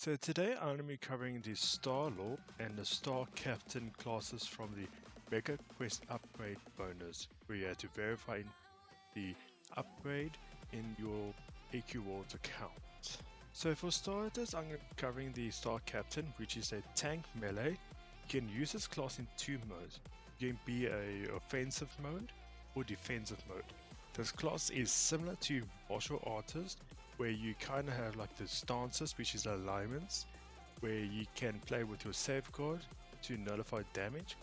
So today I'm going to be covering the StarLord and the Star Captain classes from the Mega Quest upgrade bonus, where you have to verify the upgrade in your AQWorlds account. So for starters, I'm going to be covering the Star Captain, which is a tank melee. You can use this class in two modes. You can be a offensive mode or defensive mode. This class is similar to martial artist, where you kind of have like the stances, which is alignments, where you can play with your safeguard to nullify damage.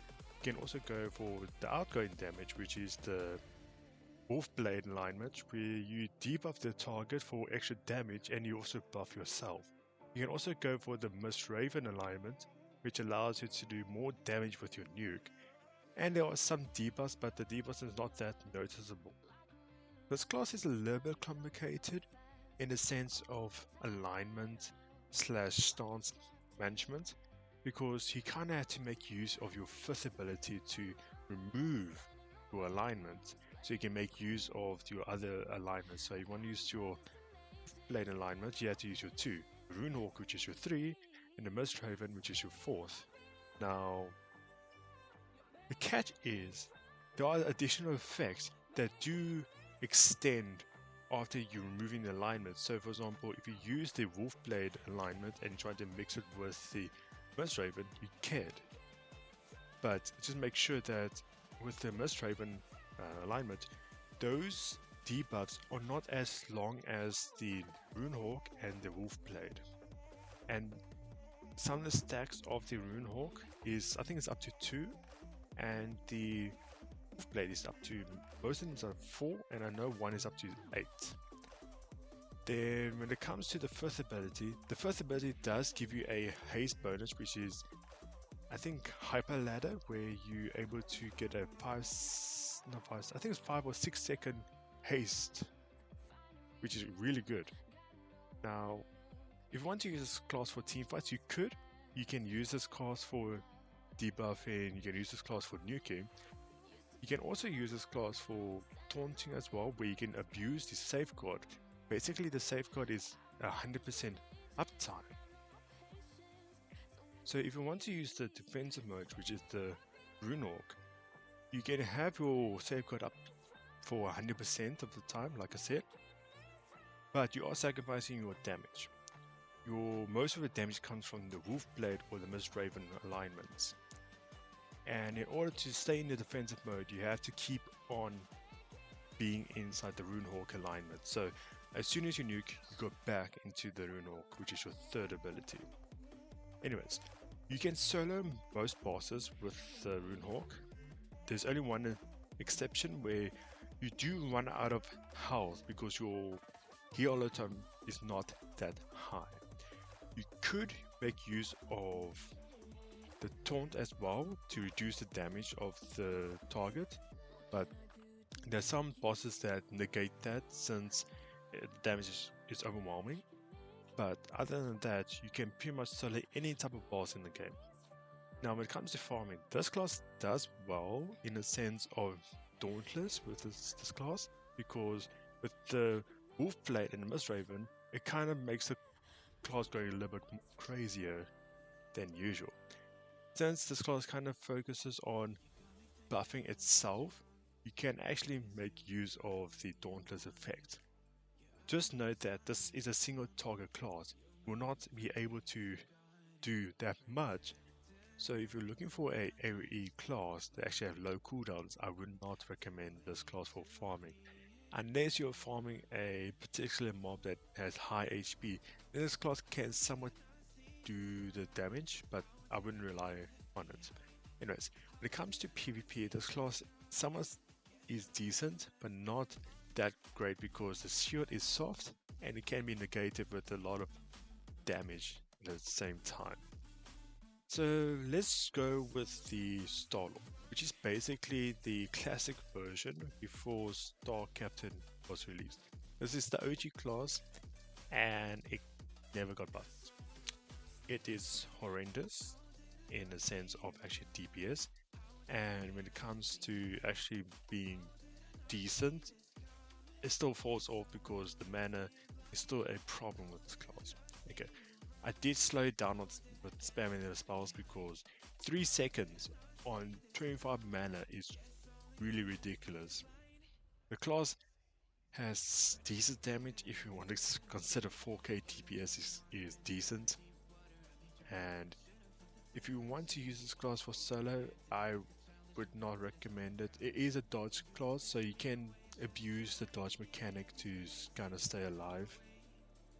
You can also go for the outgoing damage, which is the wolf blade alignment, where you debuff the target for extra damage and you also buff yourself. You can also go for the Mist Raven alignment, which allows you to do more damage with your nuke. And there are some debuffs, but the debuffs is not that noticeable. This class is a little bit complicated in the sense of alignment / stance management, because you kind of have to make use of your fifth ability to remove your alignment so you can make use of your other alignments. So you want to use your blade alignment, you have to use your 2, Runehawk, which is your 3, and the Mist Raven, which is your 4th. Now the catch is there are additional effects that do extend after you're removing the alignment. So for example, if you use the wolf blade alignment and try to mix it with the Mist Raven, you can, but just make sure that with the Mist Raven alignment, those debuffs are not as long as the Runehawk and the wolf blade. And some of the stacks of the Runehawk is, I think it's up to 2, and the wolf blade is up to, most of them are 4, and I know one is up to 8. Then when it comes to the first ability, the first ability does give you a haste bonus, which is, I think, hyper ladder, where you're able to get a 5 or 6 second haste, which is really good. Now if you want to use this class for teamfights, you could. You can use this class for debuffing, you can use this class for nuking. You can also use this class for taunting as well, where you can abuse the safeguard. Basically the safeguard is 100% uptime. So if you want to use the defensive mode, which is the Runehawk, you can have your safeguard up for 100% of the time, like I said, but you are sacrificing your damage. Most of the damage comes from the wolf blade or the Mist Raven alignments. And in order to stay in the defensive mode, you have to keep on being inside the Runehawk alignment. So as soon as you nuke, you go back into the Runehawk, which is your third ability. Anyways, you can solo most bosses with the Runehawk. There's only one exception where you do run out of health because your heal time is not that high. You could make use of the taunt as well to reduce the damage of the target, but there are some bosses that negate that since the damage is overwhelming. But other than that, you can pretty much solo any type of boss in the game. Now when it comes to farming, this class does well in the sense of Dauntless with this class, because with the wolf blade and the Mist Raven, it kind of makes the class go a little bit crazier than usual. Since this class kind of focuses on buffing itself, you can actually make use of the Dauntless effect. Just note that this is a single target class. You will not be able to do that much. So if you're looking for a AoE class that actually have low cooldowns, I would not recommend this class for farming. Unless you're farming a particular mob that has high HP, then this class can somewhat do the damage, but I wouldn't rely on it. Anyways, when it comes to PvP, this class somewhat is decent, but not that great because the shield is soft and it can be negated with a lot of damage at the same time. So let's go with the StarLord, which is basically the classic version before Star Captain was released. This is the OG class and it never got buffed. It is horrendous in the sense of actually DPS, and when it comes to actually being decent, it still falls off because the mana is still a problem with this class. Okay, I did slow it down with spamming the spells because 3 seconds on 25 mana is really ridiculous. The class has decent damage if you want to consider 4k TPS is decent, and if you want to use this class for solo, I would not recommend it. It is a dodge class, so you can abuse the dodge mechanic to kind of stay alive,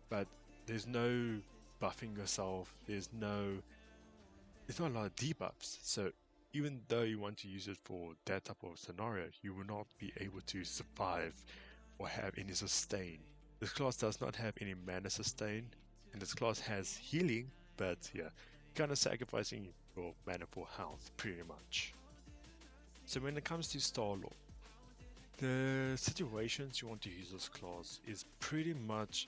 but there's no buffing yourself, there's not a lot of debuffs, so even though you want to use it for that type of scenario, you will not be able to survive or have any sustain. This class does not have any mana sustain, and this class has healing, but yeah, kind of sacrificing your mana for health pretty much. So when it comes to StarLord, the situations you want to use this class is pretty much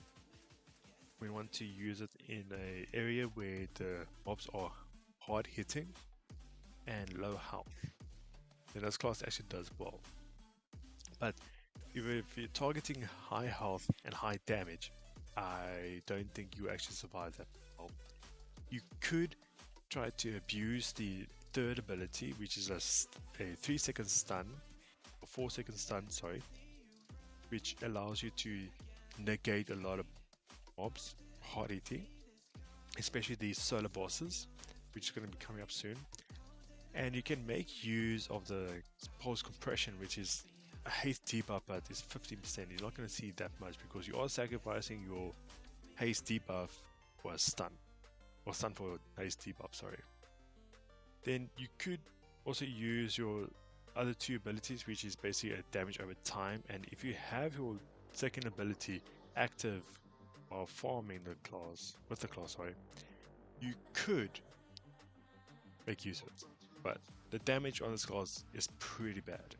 we want to use it in an area where the mobs are hard hitting and low health. Then this class actually does well. But if you're targeting high health and high damage, I don't think you actually survive that well. You could try to abuse the third ability, which is a 3-second stun, or 4-second stun, sorry, which allows you to negate a lot of mobs hard hitting, especially these solo bosses, which is going to be coming up soon. And you can make use of the pulse compression, which is a haste debuff, but it's 15%. You're not going to see that much because you are sacrificing your haste debuff for a stun, or stun for haste debuff, sorry. Then you could also use your other two abilities, which is basically a damage over time, and if you have your second ability active while farming the class, you could make use of it, but the damage on this class is pretty bad,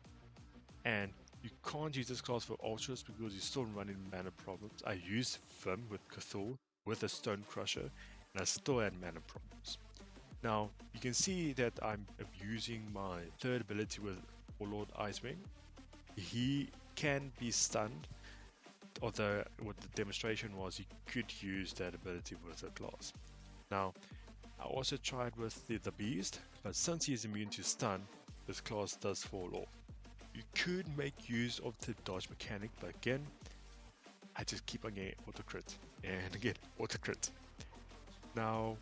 and you can't use this class for ultras because you're still running mana problems. I used Vim with Cthulhu with a Stone Crusher, and I still had mana problems. Now you can see that I'm abusing my third ability with Lord Icewing. He can be stunned, although what the demonstration was, you could use that ability with the class. Now I also tried with the Beast, but since he is immune to stun, this class does fall off. You could make use of the dodge mechanic, but again, I just keep on getting auto crit, and again, auto crit. Now,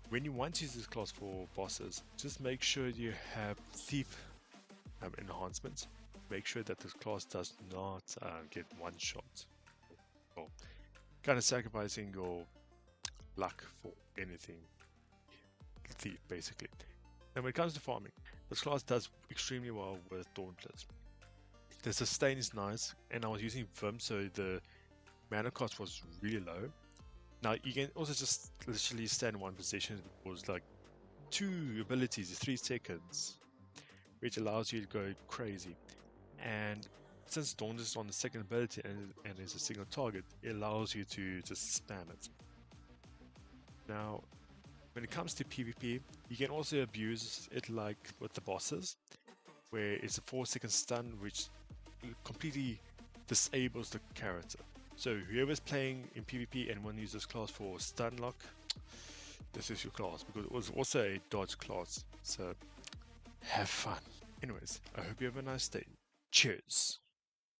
when you want to use this class for bosses, just make sure you have Thief enhancements. Make sure that this class does not get one shot. Or kind of sacrificing your luck for anything. Thief, basically. And when it comes to farming, this class does extremely well with Dauntless. The sustain is nice, and I was using Vim, so the mana cost was really low. Now you can also just literally stand in one position because like 2 abilities, 3 seconds, which allows you to go crazy. And since Dauntless is on the second ability and is a single target, it allows you to just spam it. Now, when it comes to PvP, you can also abuse it like with the bosses, where it's a 4-second stun which completely disables the character. So whoever's playing in PvP and want to use this class for stun lock, this is your class, because it was also a dodge class, so have fun. Anyways, I hope you have a nice day. Cheers!